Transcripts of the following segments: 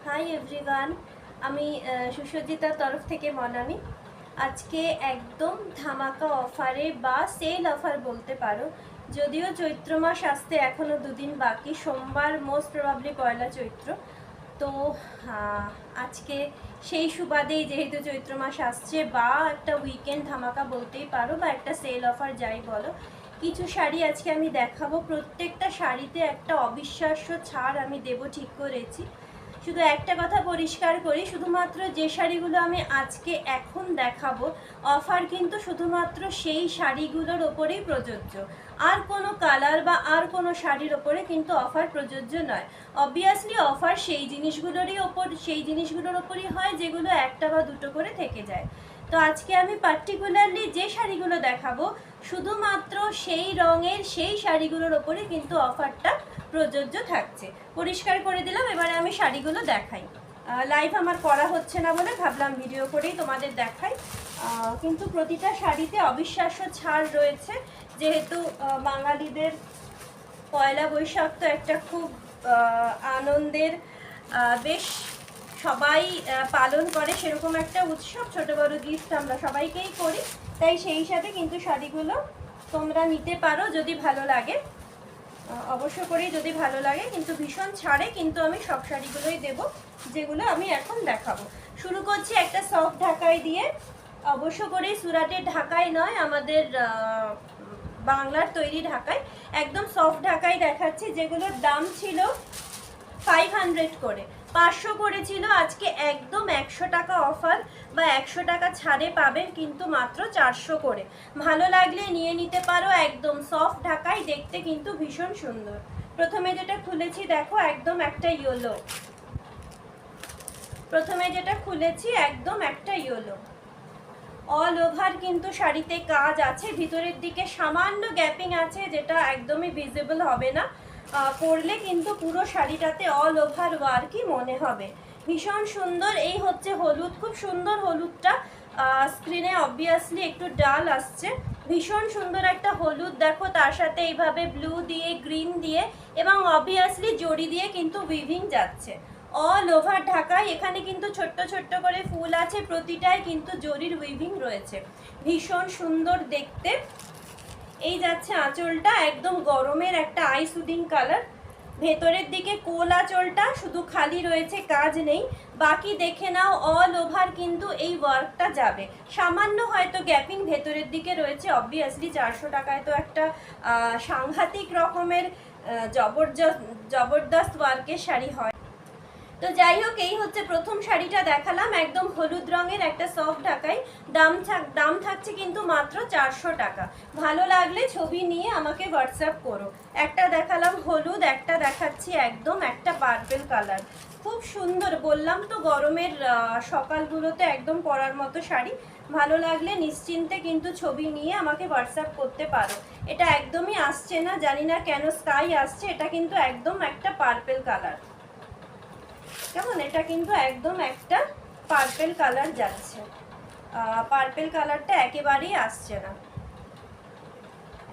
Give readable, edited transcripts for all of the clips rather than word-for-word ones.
Hi everyone, আমি সুসজ্জিতার তরফ থেকে মনামি। আজকে একদম ধামাকা অফারে বা সেল অফার বলতে পারো, যদিও চৈত্র মাস আসতে এখনও দুদিন বাকি। সোমবার মোস্ট প্রবাবলি পয়লা চৈত্র। তো আজকে সেই সুবাদেই যেহেতু চৈত্র মাস আসছে, বা একটা উইকেন্ড ধামাকা বলতেই পারো, বা একটা সেল অফার যাই বলো, কিছু শাড়ি আজকে আমি দেখাবো। প্রত্যেকটা শাড়িতে একটা অবিশ্বাস্য ছাড় আমি দেবো ঠিক করেছি। শুধু একটা কথা পরিষ্কার করি, শুধুমাত্র যে শাড়িগুলো আমি আজকে এখন দেখাবো অফার কিন্তু শুধুমাত্র সেই শাড়িগুলোর ওপরেই প্রযোজ্য। আর কোনো কালার বা আর কোনো শাড়ির ওপরে কিন্তু অফার প্রযোজ্য নয়। অবভিয়াসলি অফার সেই জিনিসগুলোর ওপরই হয় যেগুলো একটা বা দুটো করে থেকে যায়। তো আজকে আমি পার্টিকুলারলি যে শাড়িগুলো দেখাবো শুধুমাত্র সেই রঙের সেই শাড়িগুলোর ওপরে কিন্তু অফারটা প্রযোজ্য থাকছে। পরিষ্কার করে দিলাম। এবারে আমি শাড়িগুলো দেখাই। লাইভ আমার করা হচ্ছে না বলে ভাবলাম ভিডিও করেই তোমাদের দেখাই। কিন্তু প্রতিটা শাড়িতে অবিশ্বাস্য ছাড় রয়েছে, যেহেতু বাঙালিদের পয়লা বৈশাখ তো একটা খুব আনন্দের, বেশ সবাই পালন করে সেরকম একটা উৎসব। ছোটো বড়ো গিফট আমরা সবাইকেই করি, তাই সেই সাথে কিন্তু শাড়িগুলো তোমরা নিতে পারো যদি ভালো লাগে। অবশ্য করেই যদি ভালো লাগে, কিন্তু ভীষণ ছাড়ে কিন্তু আমি সব শাড়িগুলোই দেবো যেগুলো আমি এখন দেখাবো। শুরু করছি একটা সফট ঢাকাই দিয়ে। অবশ্য করেই সুরাটের ঢাকাই নয়, আমাদের বাংলার তৈরি ঢাকায়। একদম সফট ঢাকাই দেখাচ্ছি, যেগুলোর দাম ছিল 500 করে, 500 করেছিল। আজকে একদম 100 টাকা অফার বা 100 টাকা ছাড়ে পাবেন, কিন্তু মাত্র 400 করে। ভালো লাগলে নিয়ে নিতে পারো। একদম সফট ঢাকাই, দেখতে কিন্তু ভীষণ সুন্দর। প্রথমে যেটা খুলেছি দেখো, একদম একটা ইয়েলো। প্রথমে যেটা খুলেছি একদম একটা ইয়েলো। অল ওভার কিন্তু শাড়িতে কাজ আছে, ভিতরের দিকে সামান্য গ্যাপিং আছে, যেটা একদমই ভিজিবল হবে না। পরলে কিন্তু পুরো শাড়িটাতে অল ওভার ওয়ার্কই মনে হবে। ভীষণ সুন্দর। এই হচ্ছে হলুদ, খুব সুন্দর হলুদটা। স্ক্রিনে অবভিয়াসলি একটু ডাল আসছে। ভীষণ সুন্দর একটা হলুদ দেখো, তার সাথে এইভাবে ব্লু দিয়ে, গ্রিন দিয়ে এবং অবভিয়াসলি জড়ি দিয়ে কিন্তু উইভিং যাচ্ছে। অল ওভার ঢাকায় এখানে কিন্তু ছোট্ট ছোট্ট করে ফুল আছে, প্রতিটায় কিন্তু জরির উইভিং রয়েছে। ভীষণ সুন্দর দেখতে। এই যাচ্ছে আঁচলটা, একদম গরমের একটা আই সুদিং কালার। ভেতরের দিকে কোল আঁচলটা, শুধু খালি রয়েছে, কাজ নেই। বাকি দেখে নাও অল ওভার কিন্তু এই ওয়ার্কটা যাবে। সামান্য হয়তো গ্যাপিং ভেতরের দিকে রয়েছে। অবভিয়াসলি 400 টাকায় তো একটা সাংঘাতিক রকমের জবরদস্ত ওয়ার্কের শাড়ি হয়। তো যাই হোক, এই হচ্ছে প্রথম শাড়িটা দেখালাম, একদম হলুদ রঙের একটা সফট ঢাকাই। দাম থাকছে কিন্তু মাত্র 400 টাকা। ভালো লাগলে ছবি নিয়ে আমাকে হোয়াটসঅ্যাপ করো। একটা দেখালাম হলুদ, একটা দেখাচ্ছি একদম একটা পার্পেল কালার। খুব সুন্দর, বললাম তো গরমের সকালগুলোতে একদম পরার মতো শাড়ি। ভালো লাগলে নিশ্চিন্তে কিন্তু ছবি নিয়ে আমাকে হোয়াটসঅ্যাপ করতে পারো। এটা একদমই আসছে না, জানি না কেন স্কাই আসছে, এটা কিন্তু একদম একটা পার্পেল কালার। কেমন, এটা কিন্তু একদম একটা পার্পেল কালার যাচ্ছে। পার্পেল কালারটা একেবারেই আসছে না,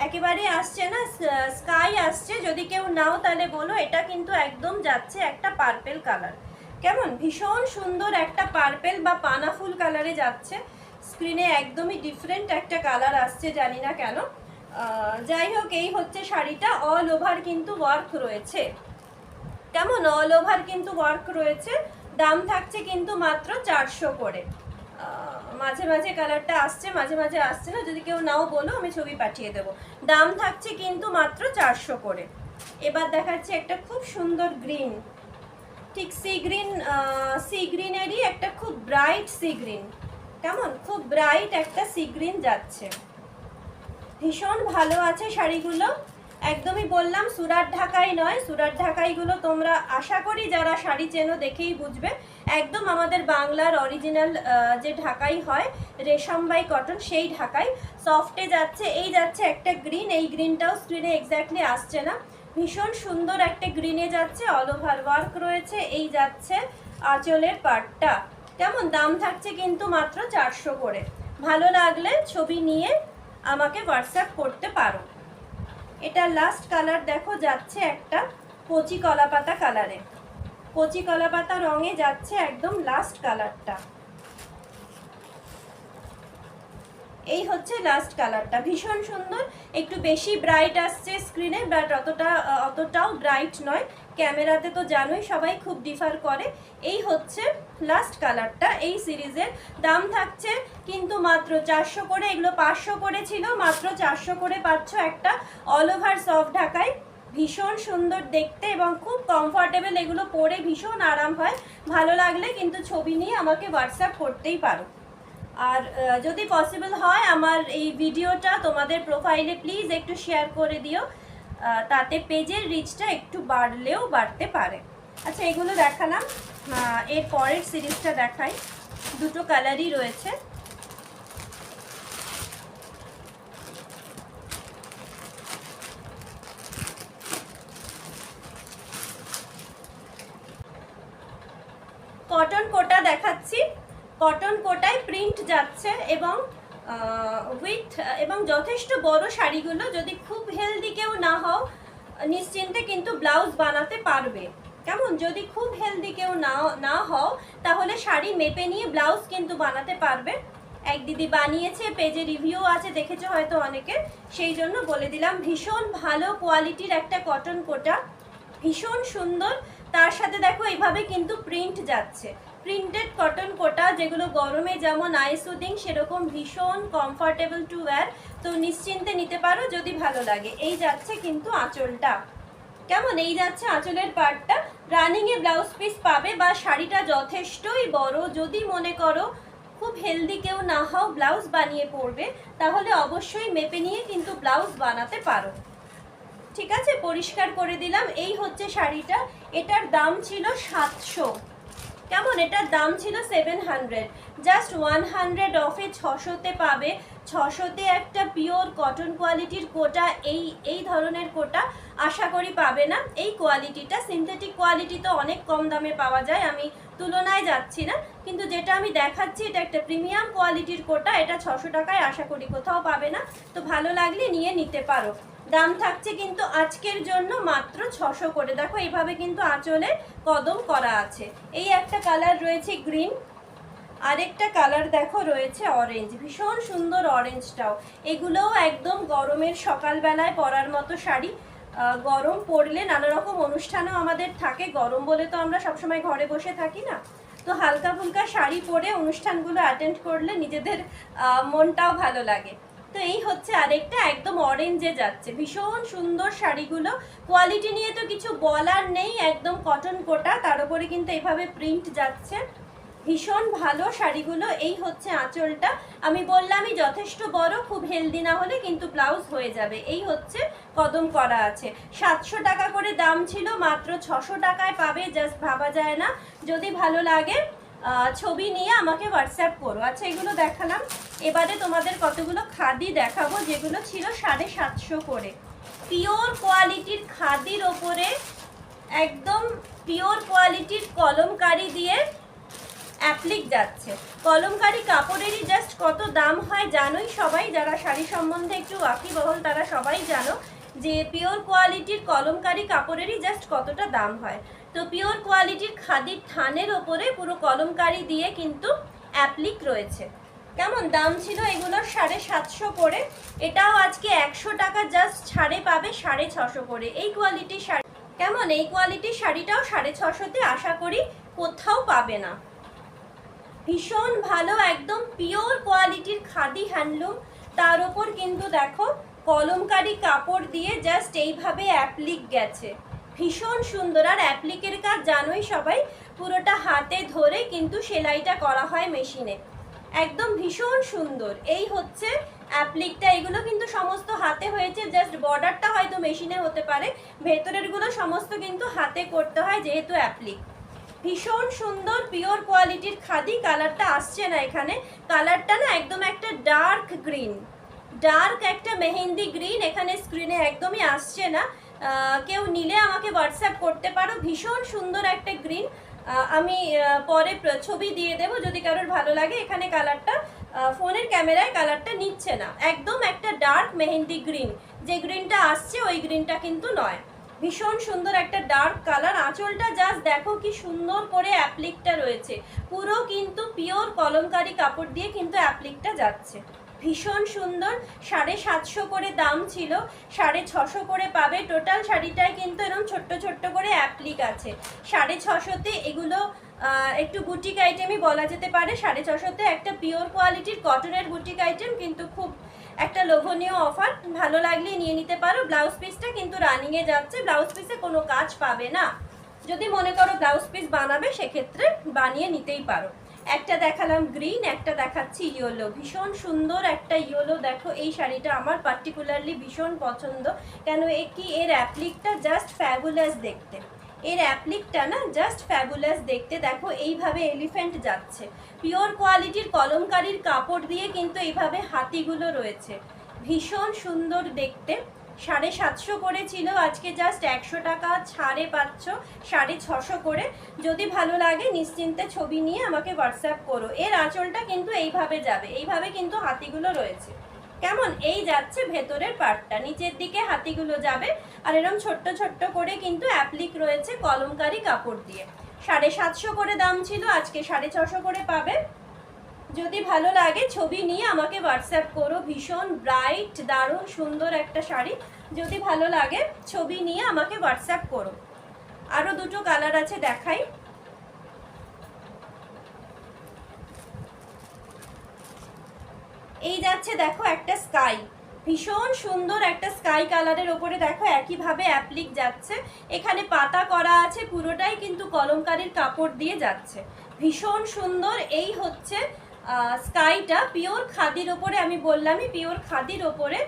একেবারেই আসছে না, স্কাই আসছে। যদি কেউ নাও তাহলে বলো, এটা কিন্তু একদম যাচ্ছে একটা পার্পেল কালার। কেমন, ভীষণ সুন্দর একটা পার্পেল বা পানা ফুল কালারে যাচ্ছে। স্ক্রিনে একদমই ডিফারেন্ট একটা কালার আসছে, জানি না কেন। যাই হোক, এই হচ্ছে শাড়িটা। অল ওভার কিন্তু ওয়ার্ক রয়েছে। কেমন, অল ওভার কিন্তু ওয়ার্ক রয়েছে। দাম থাকছে কিন্তু মাত্র 400 করে। মাঝে মাঝে কালারটা আসছে, মাঝে মাঝে আসছে না। যদি কেউ নাও বলো, আমি ছবি পাঠিয়ে দেবো। দাম থাকছে কিন্তু মাত্র 400 করে। এবার দেখাচ্ছি একটা খুব সুন্দর গ্রিন, ঠিক সি গ্রিনেরই একটা খুব ব্রাইট সি গ্রিন। কেমন, খুব ব্রাইট একটা সি গ্রিন যাচ্ছে। ভীষণ ভালো আছে শাড়িগুলো। একদমই বললাম সুরাট ঢাকাই নয়, সুরাট ঢাকাইগুলো তোমরা আশা করি যারা শাড়ি চেনো দেখেই বুঝবে। একদম আমাদের বাংলার অরিজিনাল যে ঢাকাই হয়, রেশম বাই কটন, সেই ঢাকাই। সফটে যাচ্ছে। এই যাচ্ছে একটা গ্রিন, এই গ্রিনটাও স্ক্রিনে এক্স্যাক্টলি আসছে না। ভীষণ সুন্দর একটা গ্রিনে যাচ্ছে, অল ওভার ওয়ার্ক রয়েছে। এই যাচ্ছে আঁচলের পার্টটা। কেমন, দাম থাকছে কিন্তু মাত্র 400 করে। ভালো লাগলে ছবি নিয়ে আমাকে হোয়াটসঅ্যাপ করতে পারো। এটা লাস্ট কালার দেখো, যাচ্ছে একটা কচি কলাপাতা কালারে। কচি কলা পাতা রঙে যাচ্ছে একদম লাস্ট কালারটা। এই হচ্ছে লাস্ট কালারটা, ভীষণ সুন্দর, একটু বেশি ব্রাইট আসছে স্ক্রিনে, বাট অতটাও ব্রাইট নয়। ক্যামেরাতে তো জানোই সবাই খুব ডিফার করে। এই হচ্ছে লাস্ট কালারটা। এই সিরিজের দাম থাকছে কিন্তু মাত্র 400 করে, এগুলো 500 করে ছিল, মাত্র 400 করে পাচ্ছ একটা অল ওভার সফট ঢাকায়। ভীষণ সুন্দর দেখতে এবং খুব কমফর্টেবল, এগুলো পরে ভীষণ আরাম হয়। ভালো লাগলে কিন্তু ছবি নিয়ে আমাকে হোয়াটসঅ্যাপ করতেই পারো। আর যদি পসিবল হয় আমার এই ভিডিওটা তোমাদের প্রোফাইলে প্লিজ একটু শেয়ার করে দিও, তাতে পেজের রিচটা একটু বাড়লেও বাড়তে পারে। আচ্ছা, এগুলো দেখালাম, এর পরের সিরিজটা দেখাই। দুটো কালারই রয়েছে। কটন কোটা দেখাচ্ছি। কটন কোটায় প্রিন্ট যাচ্ছে এবং উইথ এবং যথেষ্ট বড় শাড়িগুলো, যদি খুব হেলদি কেউ না হও নিশ্চিন্তে কিন্তু ব্লাউজ বানাতে পারবে। কেমন, যদি খুব হেলদি কেউ না হও তাহলে শাড়ি মেপে নিয়ে ব্লাউজ কিন্তু বানাতে পারবে। এক দিদি বানিয়েছে, পেজে রিভিউ আছে, দেখেছো হয়তো অনেকে, সেই জন্য বলে দিলাম। ভীষণ ভালো কোয়ালিটির একটা কটন কোটা, ভীষণ সুন্দর। তার সাথে দেখো এইভাবে কিন্তু প্রিন্ট যাচ্ছে, প্রিন্টেড কটন কোটা, যেগুলো গরমে যেমন আই সুদিং সেরকম ভীষণ কমফর্টেবল টু ওয়্যার। তো নিশ্চিন্তে নিতে পারো যদি ভালো লাগে। এই যাচ্ছে কিন্তু আঁচলটা, কেমন, এই যাচ্ছে আঁচলের পার্টটা। রানিংয়ে ব্লাউজ পিস পাবে বা শাড়িটা যথেষ্টই বড়, যদি মনে করো খুব হেলদি কেউ না হও ব্লাউজ বানিয়ে পরবে, তাহলে অবশ্যই মেপে নিয়ে কিন্তু ব্লাউজ বানাতে পারো। ঠিক আছে, পরিষ্কার করে দিলাম। এই হচ্ছে শাড়িটা, এটার দাম ছিল 700। কেমন, এটার দাম ছিল 700, জাস্ট 100 অফে 600তে পাবে। 600তে একটা পিওর কটন কোয়ালিটির কোটা, এই ধরনের কোটা আশা করি পাবে না। এই কোয়ালিটিটা সিনথেটিক কোয়ালিটি তো অনেক কম দামে পাওয়া যায়, আমি তুলনায় যাচ্ছি না, কিন্তু যেটা আমি দেখাচ্ছি এটা একটা প্রিমিয়াম কোয়ালিটির কোটা। এটা 600 টাকায় আশা করি কোথাও পাবে না। তো ভালো লাগলে নিয়ে নিতে পারো। দাম থাকছে কিন্তু আজকের জন্য মাত্র 600 করে। দেখো এইভাবে কিন্তু আঁচলে কদম করা আছে। এই একটা কালার রয়েছে গ্রিন, আরেকটা কালার দেখো রয়েছে অরেঞ্জ, ভীষণ সুন্দর অরেঞ্জটাও। এগুলোও একদম গরমের সকালবেলায় পরার মতো শাড়ি। গরম পড়লে নানা রকম অনুষ্ঠানও আমাদের থাকে, গরম বলে তো আমরা সবসময় ঘরে বসে থাকি না, তো হালকা ফুলকা শাড়ি পরে অনুষ্ঠানগুলো অ্যাটেন্ড করলে নিজেদের মনটাও ভালো লাগে। তো এই হচ্ছে আরেকটা, একদম অরেঞ্জে যাচ্ছে, ভীষণ সুন্দর শাড়িগুলো। কোয়ালিটি নিয়ে তো কিছু বলার নেই, একদম কটন কোটা, তার উপরে কিন্তু এইভাবে প্রিন্ট যাচ্ছে, ভীষণ ভালো শাড়িগুলো। এই হচ্ছে আঁচলটা, আমি বললামই যথেষ্ট বড়, খুব হেলদি না হলে কিন্তু ব্লাউজ হয়ে যাবে। এই হচ্ছে কদম করা আছে। 700 টাকা করে দাম ছিল, মাত্র 600 টাকায় পাবে, জাস্ট ভাবা যায় না। যদি ভালো লাগে ছবি নিয়ে আমাকে হোয়াটসঅ্যাপ করো। আচ্ছা, এগুলো দেখালাম, এবারে তোমাদের কতগুলো খাদি দেখাবো যেগুলো ছিল 750 করে। পিওর কোয়ালিটির খাদির ওপরে একদম পিওর কোয়ালিটির কলমকারি দিয়ে অ্যাপ্লিক যাচ্ছে। কলমকারি কাপড়েরই জাস্ট কত দাম হয় জানোই সবাই, যারা শাড়ি সম্বন্ধে একটু ওয়াকিবহল তারা সবাই জানো যে পিওর কোয়ালিটির কলমকারি কাপড়েরই জাস্ট কতটা দাম হয়। তো পিওর কোয়ালিটির খাদির থানের ওপরে পুরো কলমকারি দিয়ে কিন্তু অ্যাপ্লিক রয়েছে। কেমন, দাম ছিল এগুলোর 750 করে, এটাও আজকে 100 টাকা জাস্ট ছাড়ে পাবে 650 করে। এই কোয়ালিটির শাড়ি, কেমন, এই কোয়ালিটির শাড়িটাও 650তে আশা করি কোথাও পাবে না। ভীষণ ভালো, একদম পিওর কোয়ালিটির খাদি হ্যান্ডলুম, তার ওপর কিন্তু দেখো কলমকারি কাপড় দিয়ে জাস্ট এইভাবে অ্যাপ্লিক গেছে, ভীষণ সুন্দর। আর অ্যাপ্লিকের কাজ জানোই সবাই, পুরোটা হাতে ধরে কিন্তু সেলাইটা করা হয় মেশিনে, একদম ভীষণ সুন্দর। এই হচ্ছে অ্যাপ্লিকটা, এগুলো কিন্তু সমস্ত হাতে হয়েছে, জাস্ট বর্ডারটা হয়তো মেশিনে হতে পারে, ভেতরের গুলো সমস্ত কিন্তু হাতে করতে হয় যেহেতু অ্যাপ্লিক। ভীষণ সুন্দর পিওর কোয়ালিটির খাদি। কালারটা আসছে না এখানে, কালারটা না একদম একটা ডার্ক গ্রিন, ডার্ক একটা মেহেন্দি গ্রিন, এখানে স্ক্রিনে একদমই আসছে না। কেউ নিলে আমাকে হোয়াটসঅ্যাপ করতে পারো। ভীষণ সুন্দর একটা গ্রিন, আমি পরে ছবি দিয়ে দেবো যদি কারোর ভালো লাগে। এখানে কালারটা ফোনের ক্যামেরায় কালারটা নিচ্ছে না, একদম একটা ডার্ক মেহেন্দি গ্রিন, যে গ্রিনটা আসছে ওই গ্রিনটা কিন্তু নয়। ভীষণ সুন্দর একটা ডার্ক কালার। আঁচলটা জাস্ট দেখো কি সুন্দর করে অ্যাপ্লিকটা রয়েছে, পুরো কিন্তু পিওর কলমকারি কাপড় দিয়ে কিন্তু অ্যাপ্লিকটা যাচ্ছে। ভীষণ সুন্দর। 750 করে দাম ছিল, 650 করে পাবে। টোটাল শাড়িটায় কিন্তু এরকম ছোট্ট ছোট্ট করে অ্যাপ্লিক আছে। 650-তে এগুলো একটু বুটিক আইটেমই বলা যেতে পারে। 650-তে একটা পিওর কোয়ালিটির কটনের বুটিক আইটেম, কিন্তু খুব একটা লোভনীয় অফার। ভালো লাগলে নিয়ে নিতে পারো। ব্লাউজ পিসটা কিন্তু রানিংয়ে যাচ্ছে, ব্লাউজ পিসে কোনো কাজ পাবে না। যদি মনে করো ব্লাউজ পিস বানাবে সেক্ষেত্রে বানিয়ে নিতেই পারো। একটা দেখালাম গ্রিন, একটা দেখাচ্ছি ইয়েলো। ভীষণ সুন্দর একটা ইয়েলো। দেখো এই শাড়িটা আমার পার্টিকুলারলি ভীষণ পছন্দ। কেন এর অ্যাপ্লিকটা জাস্ট ফ্যাবুলাস দেখতে। এর অ্যাপ্লিকটা না জাস্ট ফ্যাবুলাস দেখতে। দেখো এইভাবে এলিফ্যান্ট যাচ্ছে, পিওর কোয়ালিটির কলমকারির কাপড় দিয়ে কিন্তু এইভাবে হাতিগুলো রয়েছে। ভীষণ সুন্দর দেখতে। 750 করে ছিল, আজকে জাস্ট 100 টাকা ছাড়ে পাচ্ছ 650 করে। যদি ভালো লাগে নিশ্চিন্তে ছবি নিয়ে আমাকে হোয়াটসঅ্যাপ করো। এর আঁচলটা কিন্তু এইভাবে যাবে, এইভাবে কিন্তু হাতিগুলো রয়েছে। কেমন এই যাচ্ছে ভেতরের পার্টটা, নিচের দিকে হাতিগুলো যাবে। আর এরকম ছোট্ট ছোট্ট করে কিন্তু অ্যাপ্লিক রয়েছে কলমকারি কাপড় দিয়ে। 750 করে দাম ছিল, আজকে 650 করে পাবে। যদি ভালো লাগে ছবি নিয়ে আমাকে হোয়াটসঅ্যাপ করো। ভীষণ ব্রাইট দারুণ সুন্দর একটা শাড়ি। যদি ভালো লাগে ছবি নিয়ে আমাকে হোয়াটসঅ্যাপ করো। আরো দুটো কালার আছে দেখাই। এই যাচ্ছে দেখো একটা স্কাই, ভীষণ সুন্দর একটা স্কাই কালারের ওপরে দেখো একইভাবে অ্যাপ্লিক যাচ্ছে। এখানে পাতা করা আছে, পুরোটাই কিন্তু কলমকারির কাপড় দিয়ে যাচ্ছে। ভীষণ সুন্দর। এই হচ্ছে স্কাইটা পিওর খাদির ওপরে, আমি বললামই পিওর খাদির ওপরে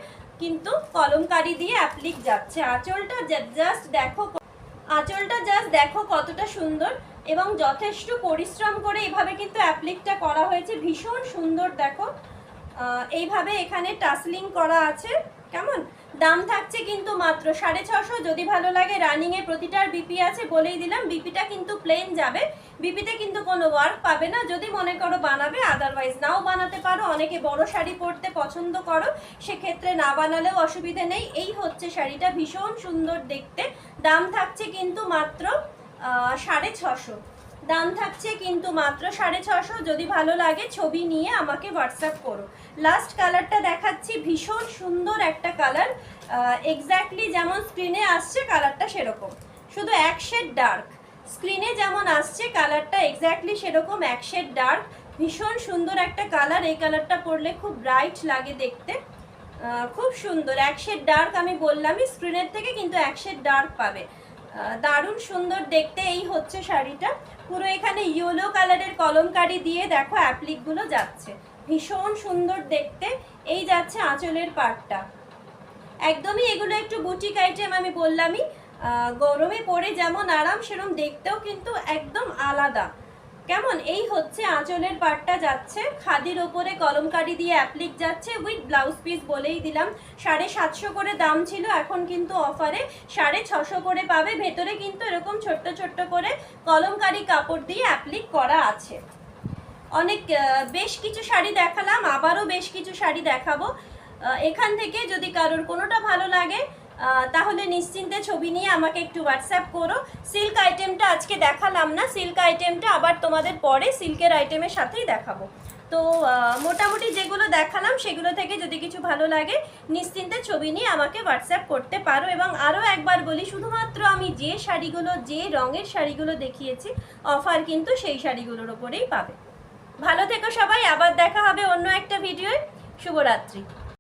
কিন্তু কলমকারি দিয়ে অ্যাপ্লিক যাচ্ছে। আঁচলটা জাস্ট দেখো, আঁচলটা জাস্ট দেখো কতটা সুন্দর, এবং যথেষ্ট পরিশ্রম করে এইভাবে কিন্তু অ্যাপ্লিকটা করা হয়েছে। ভীষণ সুন্দর দেখো এইভাবে এখানে টাসলিং করা আছে। কেমন দাম থাকছে কিন্তু মাত্র 650। যদি ভালো লাগে রানিংয়ে প্রতিটার বিপি আছে, বলেই দিলাম বিপিটা কিন্তু প্লেন যাবে, বিপিতে কিন্তু কোনো ওয়ার্ক পাবে না। যদি মনে করো বানাবে, আদারওয়াইজ নাও বানাতে পারো। অনেকে বড় শাড়ি পরতে পছন্দ করো, সেক্ষেত্রে না বানালেও অসুবিধে নেই। এই হচ্ছে শাড়িটা, ভীষণ সুন্দর দেখতে। দাম থাকছে কিন্তু মাত্র 650। দাম থাকছে কিন্তু মাত্র 650। যদি ভালো লাগে ছবি নিয়ে আমাকে হোয়াটসঅ্যাপ করো। লাস্ট কালারটা দেখাচ্ছি, ভীষণ সুন্দর একটা কালার। এক্স্যাক্টলি যেমন স্ক্রিনে আসছে কালারটা সেরকম, শুধু এক শেড ডার্ক। স্ক্রিনে যেমন আসছে কালারটা এক্স্যাক্টলি সেরকম, এক শেড ডার্ক। ভীষণ সুন্দর একটা কালার। এই কালারটা পরলে খুব ব্রাইট লাগে দেখতে, খুব সুন্দর। এক শেড ডার্ক আমি বললামই, স্ক্রিনের থেকে কিন্তু এক শেড ডার্ক পাবে। দারুণ সুন্দর দেখতে। এই হচ্ছে শাড়িটা, পুরো এখানে ইয়েলো কালারের কলমকারি দিয়ে দেখো অ্যাপ্লিকগুলো যাচ্ছে। ভীষণ সুন্দর দেখতে। এই যাচ্ছে আঁচলের পাটটা। একদমই এগুলো একটু বুটিক আইটেম, আমি বললামই গরমে পরে যেমন আরাম, সেরকম দেখতেও কিন্তু একদম আলাদা। কেমন এই হচ্ছে আঁচলের পাটটা যাচ্ছে, খাদির ওপরে কলমকারি দিয়ে অ্যাপ্লিক যাচ্ছে উইথ ব্লাউজ পিস। বলেই দিলাম 750 করে দাম ছিল, এখন কিন্তু অফারে 650 করে পাবে। ভেতরে কিন্তু এরকম ছোট্ট ছোট্ট করে কলমকারি কাপড় দিয়ে অ্যাপ্লিক করা আছে। অনেক বেশ কিছু শাড়ি দেখালাম, আবারও বেশ কিছু শাড়ি দেখাবো। এখান থেকে যদি কারোর কোনোটা ভালো লাগে তাহলে নিশ্চিন্তে ছবি নিয়ে আমাকে একটু হোয়াটসঅ্যাপ করো। সিল্ক আইটেমটা আজকে দেখালাম না, সিল্ক আইটেমটা আবার তোমাদের পরে সিল্কের আইটেমের সাথেই দেখাবো। তো মোটামুটি যেগুলো দেখালাম সেগুলো থেকে যদি কিছু ভালো লাগে নিশ্চিন্তে ছবি নিয়ে আমাকে হোয়াটসঅ্যাপ করতে পারো। এবং আরও একবার বলি, শুধুমাত্র আমি যে শাড়িগুলো, যে রঙের শাড়িগুলো দেখিয়েছি অফার কিন্তু সেই শাড়িগুলোর ওপরেই পাবে। ভালো থেকো সবাই, আবার দেখা হবে অন্য একটা ভিডিওয়। শুভরাত্রি।